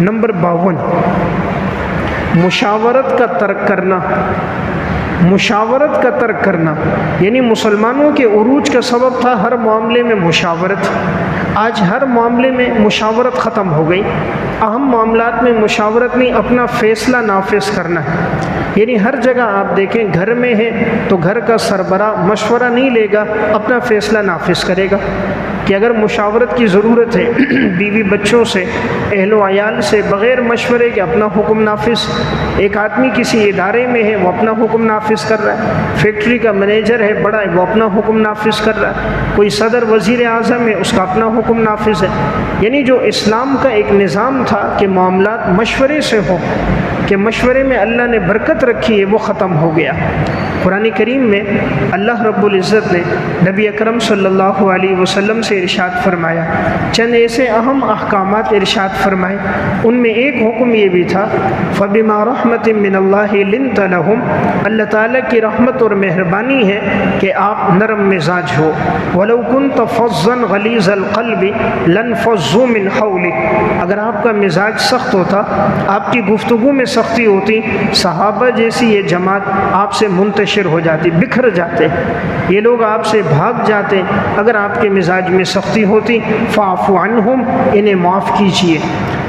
Number 52، مشاورت کا ترک کرنا۔ مشاورت کا ترک کرنا یعنی مسلمانوں کے عروج کا سبب تھا ہر معاملے میں مشاورت۔ آج ہر معاملے میں مشاورت ختم ہو گئی، اہم معاملات میں مشاورت نہیں، اپنا فیصلہ نافذ کرنا ہے۔ یعنی ہر جگہ آپ دیکھیں، گھر میں ہے تو گھر کا سربراہ مشورہ نہیں لے گا، اپنا فیصلہ نافذ کرے گا۔ کہ اگر مشاورت کی ضرورت ہے بیوی بچوں سے، اہل و عیال سے، بغیر مشورے کے اپنا حکم نافذ۔ ایک آدمی کسی ادارے میں ہے، وہ اپنا حکم نافذ کر رہا ہے، فیکٹری کا مینیجر ہے بڑا ہے، وہ اپنا حکم نافذ کر رہا ہے، کوئی صدر وزیر اعظم ہے، اس کا اپنا حکم نافذ ہے۔ یعنی جو اسلام کا ایک نظام تھا کہ معاملات مشورے سے ہو، کہ مشورے میں اللہ نے برکت رکھی ہے، وہ ختم ہو گیا۔ قرآن کریم میں اللہ رب العزت نے نبی اکرم صلی اللہ علیہ وسلم سے ارشاد فرمایا، چند ایسے اہم احکامات ارشاد فرمائے، ان میں ایک حکم یہ بھی تھا، فَبِمَا رَحْمَةٍ مِّنَ اللَّهِ لِنْتَ لَهُمْ، اللہ تعالیٰ کی رحمت اور مہربانی ہے کہ آپ نرم مزاج ہو، وَلَوْ كُنْتَ فَظًّا غَلِيظَ الْقَلْبِ لَانفَضُّوا مِنْ حَوْلِكَ، اگر آپ کا مزاج سخت ہوتا، آپ کی گفتگو میں سختی ہوتی، صحابہ جیسی یہ جماعت آپ سے منتشر ہو جاتی، بکھر جاتے، یہ لوگ آپ سے بھاگ جاتے اگر آپ کے مزاج میں سختی ہوتی۔ فَاعْفُ عَنْهُمْ، انہیں معاف کیجئے،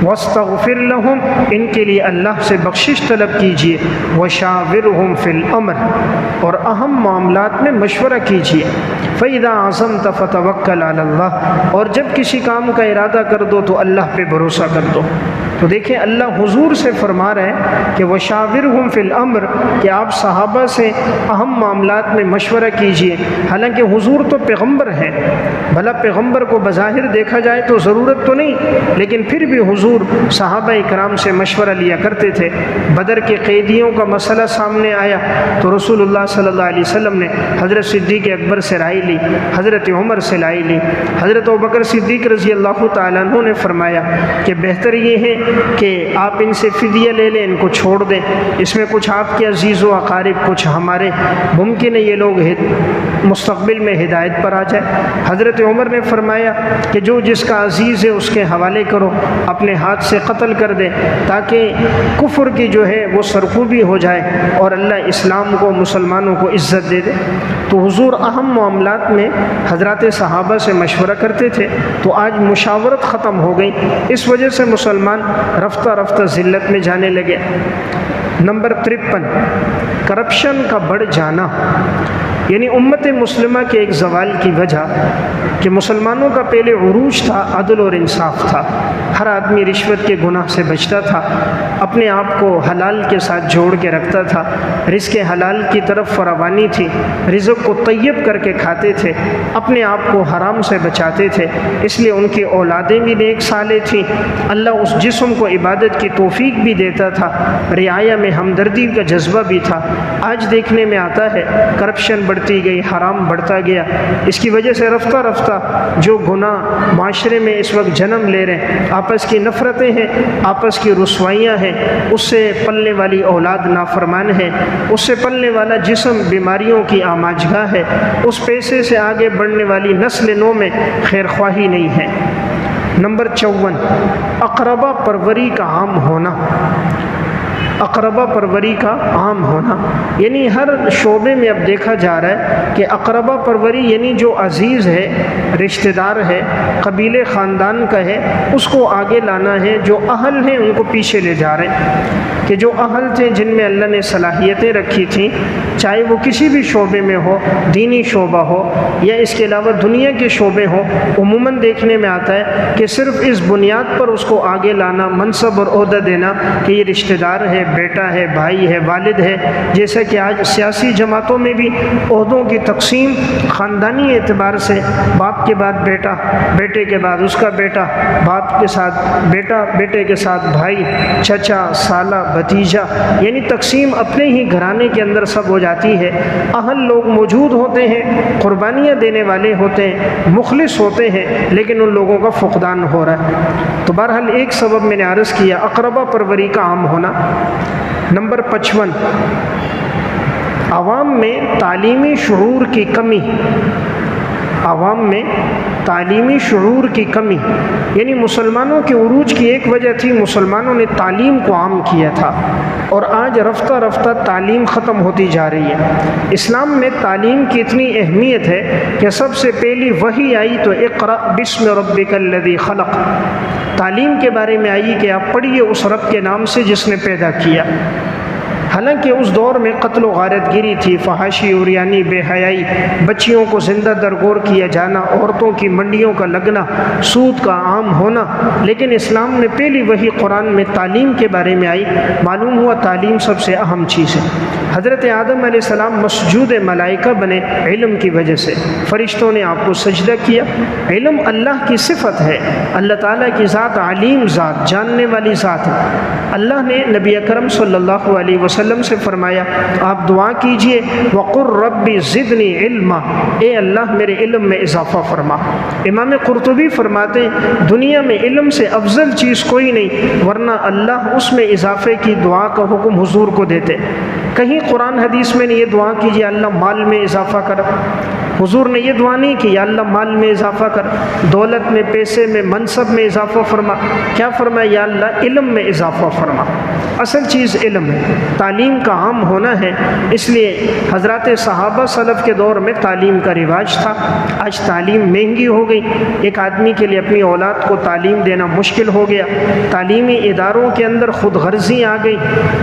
وَاسْتَغْفِرْ لَهُمْ، ان کے لیے اللہ سے بخشش طلب کیجئے، وَشَاوِرْهُمْ فِي الْأَمْرِ، اور اہم معاملات میں مشورہ کیجئے، فَإِذَا عَزَمْتَ فَتَوَكَّلْ عَلَى اللَّهِ، اور جب کسی کام کا ارادہ کر دو تو اللہ پہ بھروسہ کر دو۔ تو دیکھیں اللہ حضور سے فرما رہے ہیں کہ وَشَاوِرْهُمْ فِي الْأَمْرِ، کہ آپ صحابہ سے اہم معاملات میں مشورہ کیجئے۔ حالانکہ حضور تو پیغمبر ہیں، بھلا پیغمبر کو بظاہر دیکھا جائے تو ضرورت تو نہیں، لیکن پھر بھی حضور صحابہ کرام سے مشورہ لیا کرتے تھے۔ بدر کے قیدیوں کا مسئلہ سامنے آیا تو رسول اللہ صلی اللہ علیہ وسلم نے حضرت صدیق اکبر سے رائے لی، حضرت عمر سے رائے لی۔ حضرت ابوبکر صدیق رضی اللہ تعالیٰ عنہ نے فرمایا کہ بہتر یہ ہے کہ آپ ان سے فدیہ لے لیں، ان کو چھوڑ دیں، اس میں کچھ آپ کے عزیز و اقارب، کچھ ہمارے، ممکن ہے یہ لوگ مستقبل میں ہدایت پر آ جائے۔ حضرت عمر نے فرمایا کہ جو جس کا عزیز ہے اس کے حوالے کرو، اپنے ہاتھ سے قتل کر دے، تاکہ کفر کی جو ہے وہ سرکوبی ہو جائے اور اللہ اسلام کو، مسلمانوں کو عزت دے دے۔ تو حضور اہم معاملات میں حضرات صحابہ سے مشورہ کرتے تھے۔ تو آج مشاورت ختم ہو گئی، اس وجہ سے مسلمان رفتہ رفتہ ذلت میں جانے لگے۔ نمبر 53، کرپشن کا بڑھ جانا، یعنی امت مسلمہ کے ایک زوال کی وجہ کہ مسلمانوں کا پہلے عروج تھا، عدل اور انصاف تھا، ہر آدمی رشوت کے گناہ سے بچتا تھا، اپنے آپ کو حلال کے ساتھ جوڑ کے رکھتا تھا، رزق حلال کی طرف فراوانی تھی، رزق کو طیب کر کے کھاتے تھے، اپنے آپ کو حرام سے بچاتے تھے، اس لیے ان کی اولادیں بھی نیک صالح تھیں، اللہ اس جسم کو عبادت کی توفیق بھی دیتا تھا، رعایا میں ہمدردی کا جذبہ بھی تھا۔ آج دیکھنے میں آتا ہے کرپشن بڑھتی گئی، حرام بڑھتا گیا، اس کی وجہ سے رفتہ رفتہ جو گناہ معاشرے میں اس وقت جنم لے رہے ہیں، آپس کی نفرتیں ہیں، آپس کی رسوائیاں ہیں، اس سے پلنے والی اولاد نافرمان ہے، اس سے پلنے والا جسم بیماریوں کی آماجگاہ ہے، اس پیسے سے آگے بڑھنے والی نسل نو میں خیر خواہی نہیں ہے۔ نمبر 54، اقربا پروری کا عام ہونا۔ اقربا پروری کا عام ہونا یعنی ہر شعبے میں اب دیکھا جا رہا ہے کہ اقربا پروری یعنی جو عزیز ہے، رشتہ دار ہے، قبیلے خاندان کا ہے، اس کو آگے لانا ہے، جو اہل ہیں ان کو پیچھے لے جا رہے ہیں، کہ جو اہل تھے، جن میں اللہ نے صلاحیتیں رکھی تھیں، چاہے وہ کسی بھی شعبے میں ہو، دینی شعبہ ہو یا اس کے علاوہ دنیا کے شعبے ہوں، عموماً دیکھنے میں آتا ہے کہ صرف اس بنیاد پر اس کو آگے لانا، منصب اور عہدہ دینا کہ یہ رشتہ دار ہے، بیٹا ہے، بھائی ہے، والد ہے، جیسا کہ آج سیاسی جماعتوں میں بھی عہدوں کی تقسیم خاندانی اعتبار سے باپ کے بعد بیٹا، بیٹے کے بعد اس کا بیٹا، باپ کے ساتھ بیٹا، بیٹے کے ساتھ بھائی، چچا، سالہ، بھتیجا، یعنی تقسیم اپنے ہی گھرانے کے اندر سب ہو جاتی ہے۔ اہل لوگ موجود ہوتے ہیں، قربانیاں دینے والے ہوتے ہیں، مخلص ہوتے ہیں، لیکن ان لوگوں کا فقدان ہو رہا ہے۔ تو بہرحال ایک سبب میں نے عرض کیا، اقربا پروری کا عام ہونا۔ نمبر 55، عوام میں تعلیمی شعور کی کمی۔ عوام میں تعلیمی شعور کی کمی، یعنی مسلمانوں کے عروج کی ایک وجہ تھی مسلمانوں نے تعلیم کو عام کیا تھا، اور آج رفتہ رفتہ تعلیم ختم ہوتی جا رہی ہے۔ اسلام میں تعلیم کی اتنی اہمیت ہے کہ سب سے پہلی وحی آئی تو اقرأ بسم ربک الذی خلق، تعلیم کے بارے میں آئی کہ آپ پڑھیے اس رب کے نام سے جس نے پیدا کیا۔ حالانکہ اس دور میں قتل و غارت گری تھی، فحاشی، عریانی، بے حیائی، بچیوں کو زندہ درگور کیا جانا، عورتوں کی منڈیوں کا لگنا، سود کا عام ہونا، لیکن اسلام میں پہلی وحی قرآن میں تعلیم کے بارے میں آئی۔ معلوم ہوا تعلیم سب سے اہم چیز ہے۔ حضرت آدم علیہ السلام مسجود ملائکہ بنے علم کی وجہ سے، فرشتوں نے آپ کو سجدہ کیا۔ علم اللہ کی صفت ہے، اللہ تعالیٰ کی ذات علیم ذات، جاننے والی ذات ہے۔ اللہ نے نبی اکرم صلی اللہ علیہ وسلم سے فرمایا آپ دعا کیجئے وَقُلْ رَبِّ زِدْنِي عِلْمًا، اے اللہ میرے علم میں اضافہ فرما۔ امام قرطبی فرماتے دنیا میں علم سے افضل چیز کوئی نہیں، ورنہ اللہ اس میں اضافے کی دعا کا حکم حضور کو دیتے۔ کہیں قرآن حدیث میں نے یہ دعا کیجئے اللہ مال میں اضافہ کر، حضور نے یہ دعا نہیں کی یا اللہ مال میں اضافہ کر، دولت میں، پیسے میں، منصب میں اضافہ فرما۔ کیا فرمایا؟ یا اللہ علم میں اضافہ فرما۔ اصل چیز علم ہے، تعلیم کا عام ہونا ہے۔ اس لیے حضرات صحابہ سلف کے دور میں تعلیم کا رواج تھا، آج تعلیم مہنگی ہو گئی، ایک آدمی کے لیے اپنی اولاد کو تعلیم دینا مشکل ہو گیا، تعلیمی اداروں کے اندر خود غرضی آ گئی،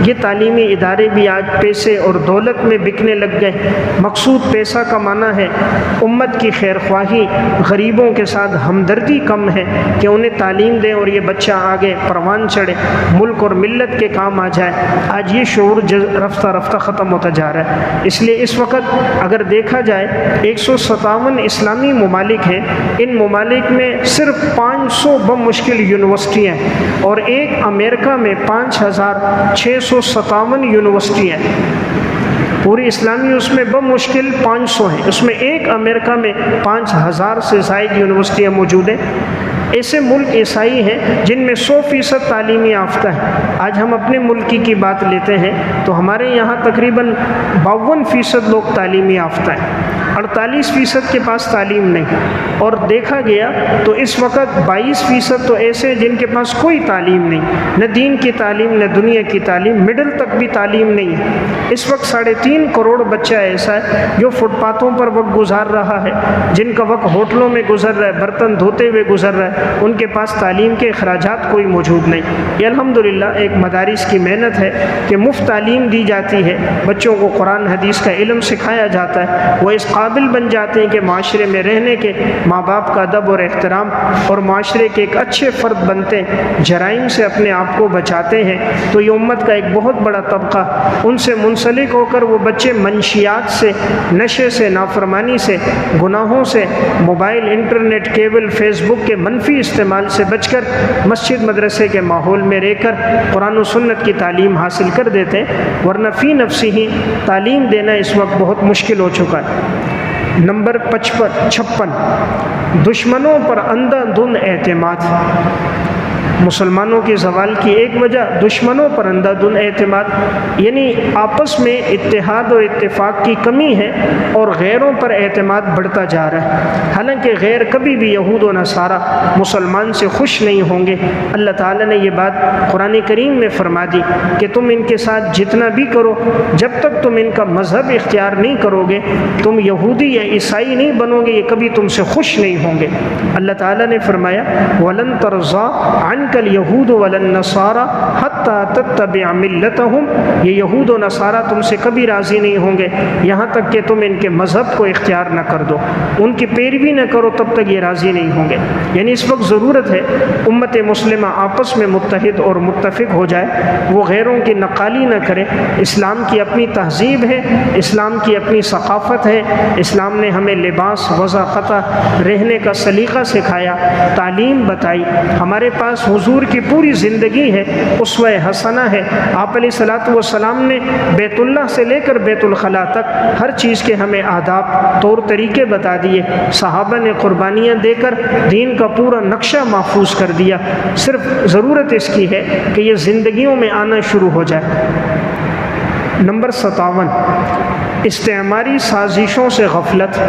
یہ تعلیمی ادارے بھی آج پیسے اور دولت میں بکنے لگ گئے، مقصود پیسہ کمانا ہے، امت کی خیر خواہی، غریبوں کے ساتھ ہمدردی کم ہے کہ انہیں تعلیم دیں اور یہ بچہ آگے پروان چڑھے، ملک اور ملت کے کام آ جائے۔ آج یہ شعور رفتہ رفتہ ختم ہوتا جا رہا ہے۔ اس لیے اس وقت اگر دیکھا جائے 157 اسلامی ممالک ہیں، ان ممالک میں صرف 500 بمشکل یونیورسٹیاں ہیں، اور ایک امریکہ میں 5657 یونیورسٹیاں ہیں۔ پوری اسلامی اس میں بمشکل 500 ہیں، اس میں ایک امریکہ میں 5000 سے زائد یونیورسٹیاں موجود ہیں۔ ایسے ملک عیسائی ہیں جن میں 100% تعلیمی یافتہ ہیں۔ آج ہم اپنے ملک کی بات لیتے ہیں تو ہمارے یہاں تقریباً 52% لوگ تعلیمی یافتہ ہیں، 48% کے پاس تعلیم نہیں، اور دیکھا گیا تو اس وقت 22% تو ایسے ہیں جن کے پاس کوئی تعلیم نہیں، نہ دین کی تعلیم نہ دنیا کی تعلیم، مڈل تک بھی تعلیم نہیں ہے۔ اس وقت 3.5 کروڑ بچہ ایسا ہے جو فٹ پاتھوں پر وقت گزار رہا ہے، جن کا وقت ہوٹلوں میں گزر رہا ہے، برتن دھوتے ہوئے گزر رہا ہے، ان کے پاس تعلیم کے اخراجات کوئی موجود نہیں۔ یہ الحمدللہ ایک مدارس کی محنت ہے کہ مفت تعلیم دی جاتی ہے، بچوں کو قرآن حدیث کا علم سکھایا جاتا ہے، وہ اس قابل بن جاتے ہیں کہ معاشرے میں رہنے کے، ماں باپ کا ادب اور احترام، اور معاشرے کے ایک اچھے فرد بنتے ہیں، جرائم سے اپنے آپ کو بچاتے ہیں۔ تو یہ امت کا ایک بہت بڑا طبقہ ان سے منسلک ہو کر وہ بچے منشیات سے، نشے سے، نافرمانی سے، گناہوں سے، موبائل، انٹرنیٹ، کیبل، فیس بک کے منفی استعمال سے بچ کر مسجد مدرسے کے ماحول میں رہ کر قرآن و سنت کی تعلیم حاصل کر دیتے ہیں، ورنہ فی نفسی ہی تعلیم دینا اس وقت بہت مشکل ہو چکا ہے۔ نمبر 56، دشمنوں پر اندھا دھند اعتماد۔ مسلمانوں کے زوال کی ایک وجہ دشمنوں پر اندھا دھند اعتماد، یعنی آپس میں اتحاد و اتفاق کی کمی ہے اور غیروں پر اعتماد بڑھتا جا رہا ہے۔ حالانکہ غیر کبھی بھی یہود و نصارہ مسلمان سے خوش نہیں ہوں گے۔ اللہ تعالیٰ نے یہ بات قرآن کریم میں فرما دی کہ تم ان کے ساتھ جتنا بھی کرو، جب تک تم ان کا مذہب اختیار نہیں کرو گے، تم یہودی یا عیسائی نہیں بنو گے، یہ کبھی تم سے خوش نہیں ہوں گے۔ اللہ تعالیٰ نے فرمایا وَلَن تَرْضَىٰ عَنْكَ الْيَهُودُ وَلَا النَّصَارَىٰ حَتَّىٰ تَتَّبِعَ مِلَّتَهُمْ، یہ یہود و نصارہ تم سے کبھی راضی نہیں ہوں گے یہاں تک کہ تم ان کے مذہب کو اختیار نہ کر دو، ان کی پیروی نہ کرو، تب تک یہ راضی نہیں ہوں گے۔ یعنی اس وقت ضرورت ہے امت مسلمہ آپس میں متحد اور متفق ہو جائے، وہ غیروں کی نقالی نہ کرے۔ اسلام کی اپنی تہذیب ہے، اسلام کی اپنی ثقافت ہے، اسلام نے ہمیں لباس، وضع قطع، رہنے کا سلیقہ سکھایا، تعلیم بتائی، ہمارے پاس حضور کی پوری زندگی ہے، اسوہ حسنہ ہے۔ آپ علیہ الصلوۃ والسلام نے بیت اللہ سے لے کر بیت الخلاء تک ہر چیز کے ہمیں آداب، طور طریقے بتا دیے، صحابہ نے قربانیاں دے کر دین کا پورا نقشہ محفوظ کر دیا۔ صرف ضرورت اس کی ہے کہ یہ زندگیوں میں آنا شروع ہو جائے۔ نمبر 57، استعماری سازشوں سے غفلت۔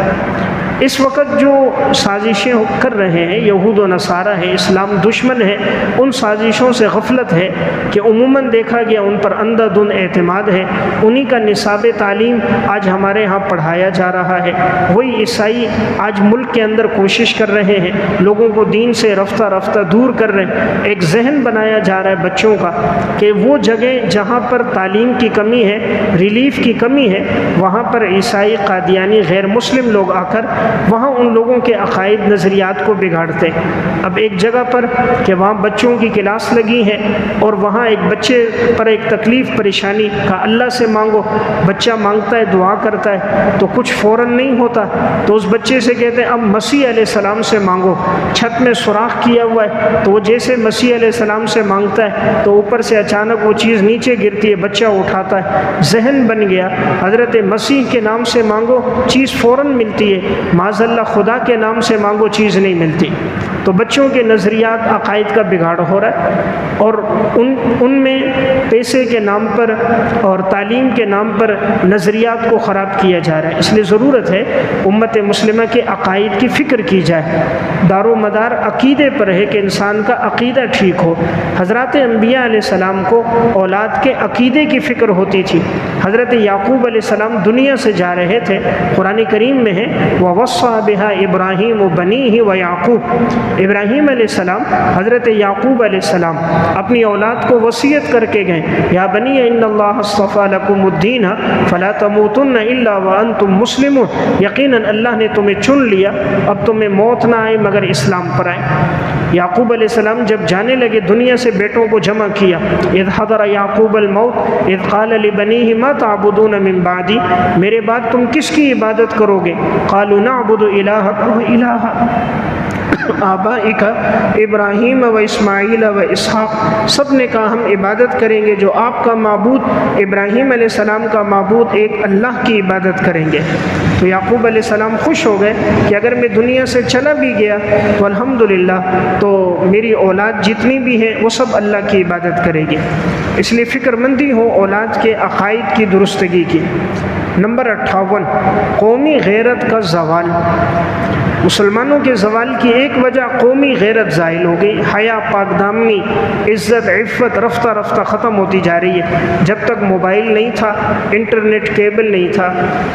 اس وقت جو سازشیں کر رہے ہیں یہود و نصارہ ہیں، اسلام دشمن ہے، ان سازشوں سے غفلت ہے کہ عموماً دیکھا گیا ان پر اندھا دھند اعتماد ہے، انہی کا نصاب تعلیم آج ہمارے ہاں پڑھایا جا رہا ہے۔ وہی عیسائی آج ملک کے اندر کوشش کر رہے ہیں، لوگوں کو دین سے رفتہ رفتہ دور کر رہے ہیں۔ ایک ذہن بنایا جا رہا ہے بچوں کا کہ وہ جگہ جہاں پر تعلیم کی کمی ہے، ریلیف کی کمی ہے، وہاں پر عیسائی، قادیانی، غیر مسلم لوگ آ کر وہاں ان لوگوں کے عقائد، نظریات کو بگاڑتے ہیں۔ اب ایک جگہ پر کہ وہاں بچوں کی کلاس لگی ہے اور وہاں ایک بچے پر ایک تکلیف پریشانی کا اللہ سے مانگو، بچہ مانگتا ہے، دعا کرتا ہے تو کچھ فوراً نہیں ہوتا، تو اس بچے سے کہتے ہیں اب مسیح علیہ السلام سے مانگو، چھت میں سوراخ کیا ہوا ہے، تو وہ جیسے مسیح علیہ السلام سے مانگتا ہے تو اوپر سے اچانک وہ چیز نیچے گرتی ہے، بچہ اٹھاتا ہے، ذہن بن گیا حضرت مسیح کے نام سے مانگو چیز فوراً ملتی ہے، معاذ اللہ خدا کے نام سے مانگو چیز نہیں ملتی۔ تو بچوں کے نظریات، عقائد کا بگاڑ ہو رہا ہے اور ان میں پیسے کے نام پر اور تعلیم کے نام پر نظریات کو خراب کیا جا رہا ہے۔ اس لیے ضرورت ہے امت مسلمہ کے عقائد کی فکر کی جائے، دار و مدار عقیدے پر ہے کہ انسان کا عقیدہ ٹھیک ہو۔ حضرات انبیاء علیہ السلام کو اولاد کے عقیدے کی فکر ہوتی تھی۔ حضرت یعقوب علیہ السلام دنیا سے جا رہے تھے، قرآن کریم میں ہے وَوَصَّى بِهَا إِبْرَاهِيمُ بَنِيهِ وَيَعْقُوبُ، ابراہیم علیہ السلام، حضرت یعقوب علیہ السلام اپنی اولاد کو وصیت کر کے گئے، یا بنی ان اللہ اصطفیٰ لکم الدین فلا تموتن الا وانتم مسلمون، یقیناً اللہ نے تمہیں چن لیا، اب تمہیں موت نہ آئے مگر اسلام پر آئے۔ یعقوب علیہ السلام جب جانے لگے دنیا سے بیٹوں کو جمع کیا، اذ حضر یعقوب الموت اذ قال لبنیہ ما تعبدون من بعدی، میرے بعد تم کس کی عبادت کرو گے؟ قالوا نعبد الہک و الہ آبائک ابراہیم و اسماعیل و اسحاق، سب نے کہا ہم عبادت کریں گے جو آپ کا معبود ابراہیم علیہ السلام کا معبود ایک اللہ کی عبادت کریں گے۔ تو یعقوب علیہ السلام خوش ہو گئے کہ اگر میں دنیا سے چلا بھی گیا تو الحمدللہ تو میری اولاد جتنی بھی ہیں وہ سب اللہ کی عبادت کرے گی۔ اس لیے فکر مندی ہو اولاد کے عقائد کی درستگی کی۔ نمبر 58، قومی غیرت کا زوال۔ مسلمانوں کے زوال کی ایک وجہ قومی غیرت زائل ہو گئی، حیا، پاک دامنی، عزت، عفت رفتہ رفتہ ختم ہوتی جا رہی ہے۔ جب تک موبائل نہیں تھا، انٹرنیٹ کیبل نہیں تھا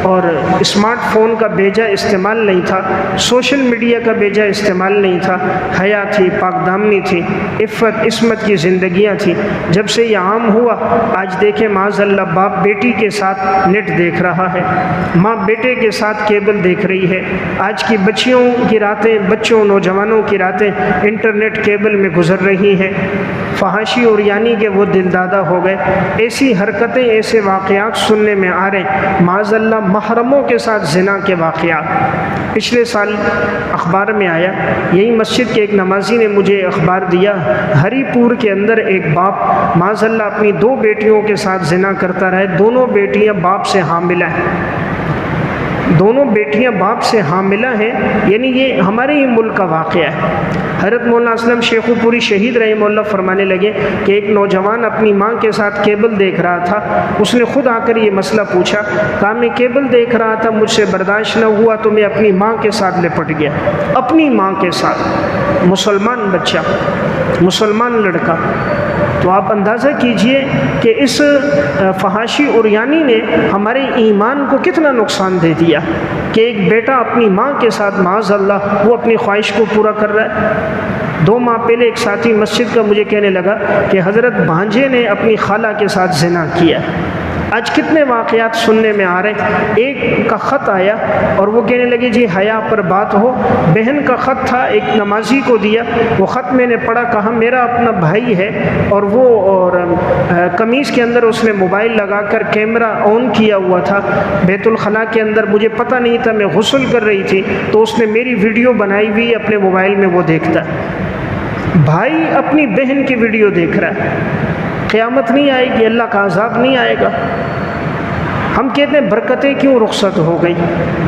اور اسمارٹ فون کا بیجا استعمال نہیں تھا، سوشل میڈیا کا بیجا استعمال نہیں تھا، حیا تھی، پاک دامنی تھی، عفت عصمت کی زندگیاں تھیں۔ جب سے یہ عام ہوا، آج دیکھیں معاذ اللہ باپ بیٹی کے ساتھ نیٹ دیکھ رہا ہے، ماں بیٹے کے ساتھ کیبل دیکھ رہی ہے۔ آج کی بچیوں کی راتیں، بچوں نوجوانوں کی راتیں انٹرنیٹ کیبل میں گزر رہی ہیں۔ فحاشی اور یعنی کہ وہ دل دادہ ہو گئے۔ ایسی حرکتیں، ایسے واقعات سننے میں آ رہے ہیں، معاذ اللہ محرموں کے ساتھ زنا کے واقعات۔ پچھلے سال اخبار میں آیا، یہی مسجد کے ایک نمازی نے مجھے اخبار دیا، ہری پور کے اندر ایک باپ معاذ اللہ اپنی 2 بیٹیوں کے ساتھ زنا کرتا رہا ہے، دونوں بیٹیاں باپ سے حاملہ ہیں، دونوں بیٹیاں باپ سے حاملہ ہیں، یعنی یہ ہمارے ہی ملک کا واقعہ ہے۔ حضرت مولانا اسلم شیخو پوری شہید رحمہ اللہ فرمانے لگے کہ ایک نوجوان اپنی ماں کے ساتھ کیبل دیکھ رہا تھا، اس نے خود آ کر یہ مسئلہ پوچھا، کہا میں کیبل دیکھ رہا تھا، مجھ سے برداشت نہ ہوا تو میں اپنی ماں کے ساتھ لپٹ گیا، اپنی ماں کے ساتھ، مسلمان بچہ، مسلمان لڑکا۔ تو آپ اندازہ کیجئے کہ اس فحاشی عریانی نے ہمارے ایمان کو کتنا نقصان دے دیا کہ ایک بیٹا اپنی ماں کے ساتھ معاذ اللہ وہ اپنی خواہش کو پورا کر رہا ہے۔ 2 ماہ پہلے ایک ساتھی مسجد کا مجھے کہنے لگا کہ حضرت بھانجے نے اپنی خالہ کے ساتھ زنا کیا۔ آج کتنے واقعات سننے میں آ رہے ہیں۔ ایک کا خط آیا اور وہ کہنے لگے جی حیا پر بات ہو، بہن کا خط تھا، ایک نمازی کو دیا، وہ خط میں نے پڑھا، کہا میرا اپنا بھائی ہے اور وہ قمیص کے اندر اس نے موبائل لگا کر کیمرہ آن کیا ہوا تھا بیت الخلاء کے اندر، مجھے پتہ نہیں تھا، میں غسل کر رہی تھی تو اس نے میری ویڈیو بنائی ہوئی اپنے موبائل میں، وہ دیکھتا ہے۔ بھائی اپنی بہن کی ویڈیو دیکھ رہا ہے۔ قیامت نہیں آئے گی، اللہ کا عذاب نہیں آئے گا۔ ہم کہتے ہیں برکتیں کیوں رخصت ہو گئی،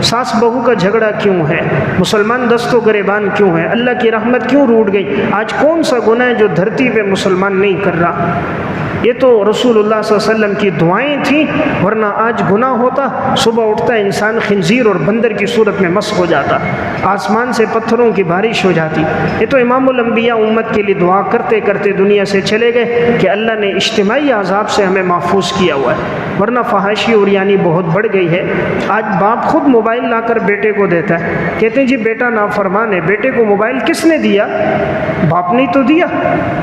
ساس بہو کا جھگڑا کیوں ہے، مسلمان دست و گریبان کیوں ہے، اللہ کی رحمت کیوں روٹ گئی۔ آج کون سا گناہ ہے جو دھرتی پہ مسلمان نہیں کر رہا؟ یہ تو رسول اللہ صلی اللہ علیہ وسلم کی دعائیں تھیں، ورنہ آج گناہ ہوتا، صبح اٹھتا ہے انسان خنزیر اور بندر کی صورت میں مسخ ہو جاتا، آسمان سے پتھروں کی بارش ہو جاتی۔ یہ تو امام الانبیاء امت کے لیے دعا کرتے کرتے دنیا سے چلے گئے کہ اللہ نے اجتماعی عذاب سے ہمیں محفوظ کیا ہوا ہے، ورنہ فحاشی اور یعنی بہت بڑھ گئی ہے۔ آج باپ خود موبائل لا کر بیٹے کو دیتا ہے، کہتے ہیں جی بیٹا نافرمان ہے۔ بیٹے کو موبائل کس نے دیا؟ باپ نے تو دیا۔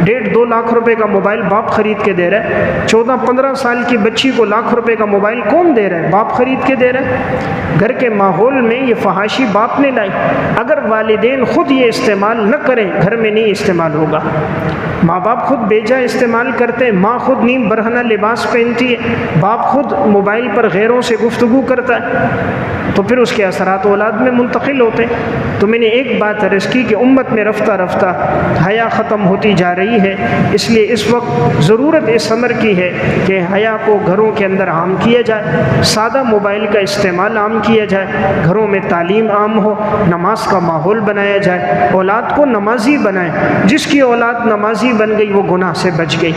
1.5-2 لاکھ روپے کا موبائل باپ خرید کے دے رہا ہے۔ 14-15 سال کی بچی کو لاکھ روپے کا موبائل کون دے رہا ہے؟ باپ خرید کے دے رہا ہے۔ گھر کے ماحول میں یہ فحاشی باپ نے لائی۔ اگر والدین خود یہ استعمال نہ کریں گھر میں نہیں استعمال ہوگا۔ ماں باپ خود بیجا استعمال کرتے ہیں، ماں خود نیم برہنہ لباس پہنتی ہے، باپ خود موبائل پر غیروں سے گفتگو کرتا ہے، تو پھر اس کے اثرات اولاد میں منتقل ہوتے ہیں۔ تو میں نے ایک بات عرض کی کہ امت میں رفتہ رفتہ حیا ختم ہوتی جا رہی ہے، اس لیے اس وقت ضرورت اس امر کی ہے کہ حیا کو گھروں کے اندر عام کیا جائے، سادہ موبائل کا استعمال عام کیا جائے، گھروں میں تعلیم عام ہو، نماز کا ماحول بنایا جائے، اولاد کو نمازی بنائیں۔ جس کی اولاد نمازی بن گئی وہ گناہ سے بچ گئی۔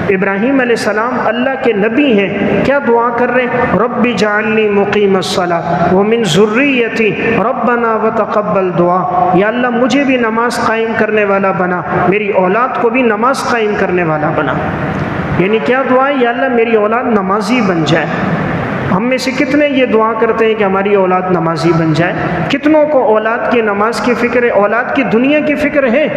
ابراہیم علیہ السلام اللہ کے نبی ہیں، کیا دعا کر رہے ہیں؟ رب اجعلنی مقیم الصلاۃ ومن ذریتی ربنا وتقبل دعا۔ یا اللہ مجھے بھی نماز قائم کرنے والا بنا، میری اولاد کو بھی نماز قائم کرنے والا بنا۔ یعنی کیا دعا ہے؟ یا اللہ میری اولاد نمازی بن جائے۔ ہم میں سے کتنے یہ دعا کرتے ہیں کہ ہماری اولاد نمازی بن جائے؟ کتنوں کو اولاد کی نماز کی فکر ہے، اولاد کی دنیا کی فکر ہے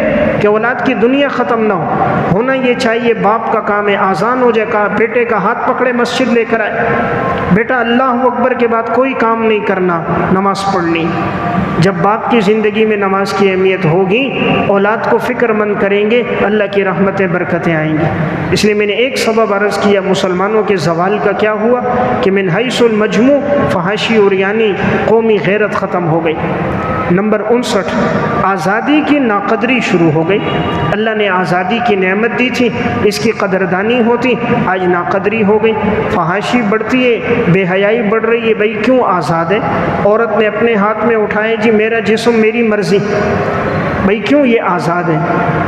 کہ اولاد کی دنیا ختم نہ ہو؟ ہونا یہ چاہیے باپ کا کام ہے، آذان ہو جائے کہا بیٹے کا ہاتھ پکڑے مسجد لے کر آئے، بیٹا اللہ اکبر کے بعد کوئی کام نہیں کرنا، نماز پڑھنی۔ جب باپ کی زندگی میں نماز کی اہمیت ہوگی، اولاد کو فکر مند کریں گے، اللہ کی رحمتیں برکتیں آئیں گی۔ اس لیے میں نے ایک سبب عرض کیا مسلمانوں کے زوال کا کیا ہوا کہ من حیث المجموع فحاشی اور یعنی قومی غیرت ختم ہو گئی۔ نمبر 59، آزادی کی ناقدری شروع ہو گئی۔ اللہ نے آزادی کی نعمت دی تھی، اس کی قدردانی ہوتی، آج ناقدری ہو گئی، فحاشی بڑھتی ہے، بے حیائی بڑھ رہی ہے۔ بھائی کیوں آزاد ہے؟ عورت نے اپنے ہاتھ میں اٹھائے جی میرا جسم میری مرضی، بھائی کیوں یہ آزاد ہے؟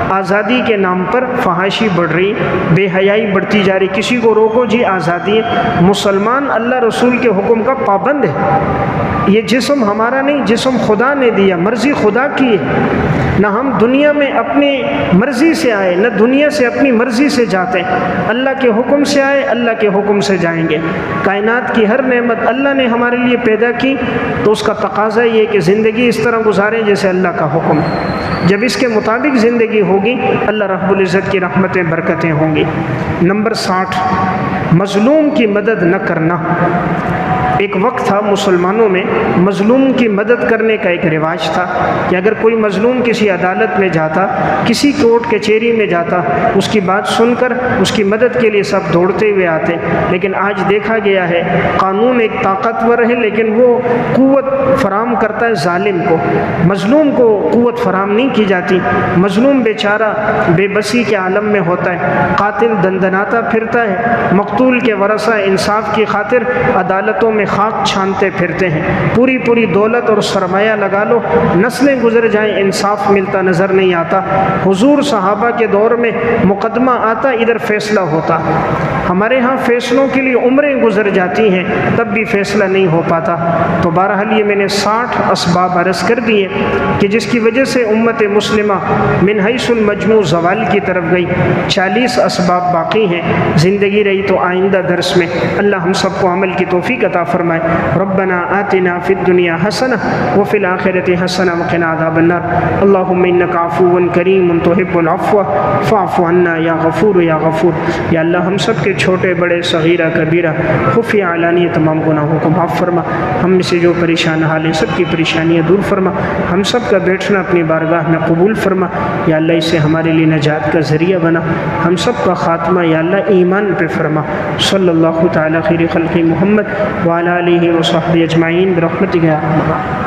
آزادی کے نام پر فحاشی بڑھ رہی، بے حیائی بڑھتی جا رہی۔ کسی کو روکو جی آزادی ہے۔ مسلمان اللہ رسول کے حکم کا پابند ہے۔ یہ جسم ہمارا نہیں، جسم خدا نے دیا، مرضی خدا کی ہے۔ نہ ہم دنیا میں اپنی مرضی سے آئے، نہ دنیا سے اپنی مرضی سے جاتے، اللہ کے حکم سے آئے، اللہ کے حکم سے جائیں گے۔ کائنات کی ہر نعمت اللہ نے ہمارے لیے پیدا کی، تو اس کا تقاضا یہ کہ زندگی اس طرح گزاریں جیسے اللہ کا حکم ہے۔ جب اس کے مطابق زندگی ہوگی، اللہ رب العزت کی رحمتیں برکتیں ہوں گی۔ نمبر 60، مظلوم کی مدد نہ کرنا۔ ایک وقت تھا مسلمانوں میں مظلوم کی مدد کرنے کا ایک رواج تھا کہ اگر کوئی مظلوم کسی عدالت میں جاتا، کسی کورٹ کچہری میں جاتا، اس کی بات سن کر اس کی مدد کے لیے سب دوڑتے ہوئے آتے۔ لیکن آج دیکھا گیا ہے قانون ایک طاقتور ہے لیکن وہ قوت فراہم کرتا ہے ظالم کو، مظلوم کو قوت فراہم نہیں کی جاتی۔ مظلوم بیچارہ بے بسی کے عالم میں ہوتا ہے، قاتل دندناتا پھرتا ہے، مقتول کے ورثہ انصاف کی خاطر عدالتوں میں خاک چھانتے پھرتے ہیں۔ پوری پوری دولت اور سرمایہ لگا لو، نسلیں گزر جائیں، انصاف ملتا نظر نہیں آتا۔ حضور صحابہ کے دور میں مقدمہ آتا، ادھر فیصلہ ہوتا۔ ہمارے ہاں فیصلوں کے لیے عمریں گزر جاتی ہیں، تب بھی فیصلہ نہیں ہو پاتا۔ تو بہرحال یہ میں نے 60 اسباب عرض کر دیے کہ جس کی وجہ سے امت مسلمہ من حیث المجموع زوال کی طرف گئی۔ 40 اسباب باقی ہیں، زندگی رہی تو آئندہ درس میں اللہ ہم سب کو عمل کی توفیق عطا فرمائے۔ ربنا آتنا فی الدنیا حسنہ وفی الآخرۃ حسنہ وقنا عذاب النار۔ اللہم انک عفو کریم تحب العفو فاعف عنا یا غفور یا غفور۔ یا اللہ ہم سب کے چھوٹے بڑے صغیرہ کبیرہ خفیہ علانیہ تمام گناہوں کو معاف فرما۔ ہم میں سے جو پریشان حال ہیں سب کی پریشانیاں دور فرما۔ ہم سب کا بیٹھنا اپنی بارگاہ میں قبول فرما۔ یا اللہ اسے ہمارے لیے نجات کا ذریعہ بنا۔ ہم سب کا خاتمہ یا اللہ ایمان پہ فرما۔ صلی اللہ تعالی خیر خلق محمد وعلی آلہ وصحبہ اجمعین برحمتک یا ارحم الراحمین۔